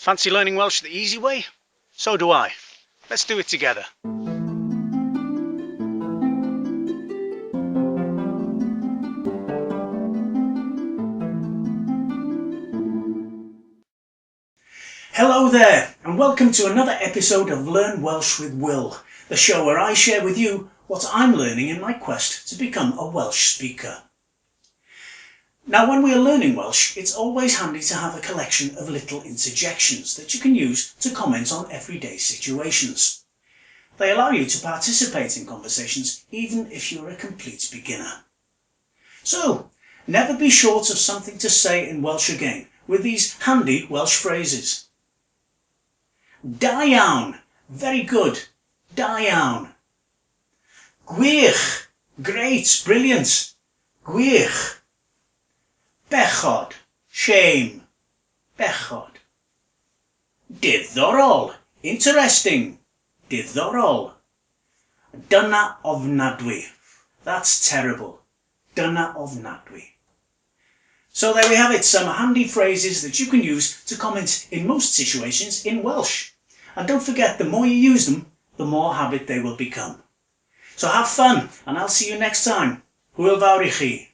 Fancy learning Welsh the easy way? So do I. Let's do it together. Hello there, and welcome to another episode of Learn Welsh with Will, the show where I share with you what I'm learning in my quest to become a Welsh speaker. Now, when we are learning Welsh, it's always handy to have a collection of little interjections that you can use to comment on everyday situations. They allow you to participate in conversations even if you're a complete beginner. So, never be short of something to say in Welsh again with these handy Welsh phrases. Da iawn, very good, da iawn. Gwych, great, brilliant, gwych. Bechod Shame, Bechod. Diddorol Interesting, Diddorol. Do.The ofnadwy, that's terrible, do.The ofnadwy. So there we have it, some handy phrases that you can use to comment in most situations in Welsh. And don't forget, the more you use them, the more habit they will become. So have fun, and I'll see you next time. Hwyl fawr I chi.